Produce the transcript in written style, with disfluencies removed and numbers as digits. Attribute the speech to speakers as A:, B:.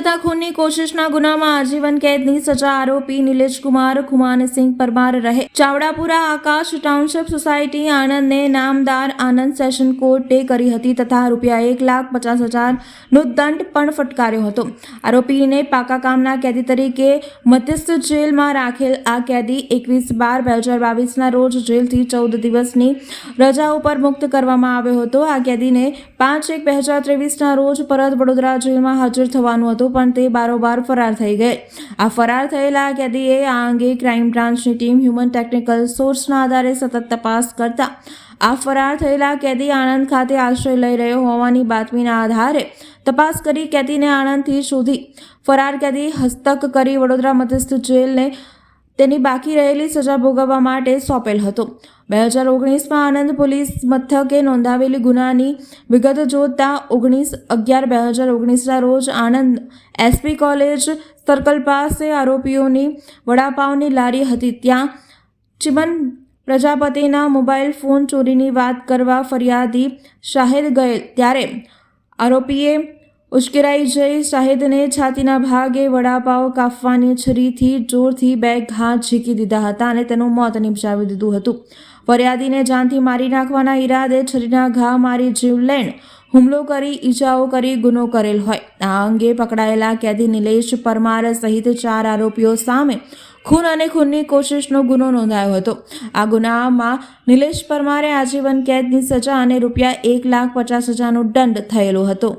A: તથા ખૂનની કોશિશના ગુનામાં આજીવન કેદની સજા આરોપી નિલેશકુમાર ખુમાનસિંહ પરમાર રહે ચાવડાપુરા આકાશ ટાઉનશીપ સોસાયટી આણંદને નામદાર આણંદ સેશન કોર્ટે કરી હતી તથા ₹1,50,000 નો દંડ પણ ફટકાર્યો હતો। આરોપીને પાકા કામના કેદી તરીકે મધ્યસ્થ જેલમાં રાખેલ આ કેદી 21/12/2022ના રોજ જેલથી 14 દિવસની રજા ઉપર મુક્ત કરવામાં આવ્યો હતો। આ કેદીને 5/1/2023ના રોજ પરત વડોદરા જેલમાં હાજર થવાનું હતું પણ તે બારોબાર ફરાર થઈ ગઈ। આ ફરાર થયેલા કેદીએ આ અંગે ક્રાઇમ બ્રાન્ચની ટીમ હ્યુમન ટેકનિકલ સોર્સના આધારે સતત તપાસ કરતા આ ફરાર થયેલા કેદી આણંદ ખાતે આશ્રય લઈ રહ્યો હોવાની બાતમીના આધારે તપાસ કરી કેદીને આણંદથી શોધી ફરાર કેદી હસ્તક કરી વડોદરા મધ્યસ્થ જેલને તેની બાકી રહેલી સજા ભોગવવા માટે સોંપેલ હતો। 2019માં આણંદ પોલીસ મથકે નોંધાવેલી ગુનાની વિગત જોતા 19/11/2019ના રોજ આણંદ એસપી કોલેજ સર્કલ પાસે આરોપીઓની વડાપાવની લારી હતી ત્યાં ચિમન પ્રજાપતિના મોબાઈલ ફોન ચોરીની વાત કરવા ફરિયાદી શાહિદ ગયેલ ત્યારે આરોપીએ ઉશ્કેરાઈ જઈ શાહિદને છાતીના ભાગે વડાપાવ કાપવાની છરીથી જોરથી 2 ઘા ઝીકી દીધા હતા અને તેનું મોત નિપજાવી દીધું હતું। ફરિયાદીને જાનથી મારી નાખવાના ઈરાદે છરીના ઘા મારી જીવલેણ હુમલો કરી ઈજાઓ કરી ગુનો કરેલ હોય। આ અંગે પકડાયેલા કેદી નિલેશ પરમાર સહિત 4 આરોપીઓ સામે ખૂન અને ખૂનની કોશિશનો ગુનો નોંધાયો હતો। આ ગુનામાં નિલેશ પરમારે આજીવન કેદની સજા અને ₹1,50,000નો દંડ થયેલો હતો।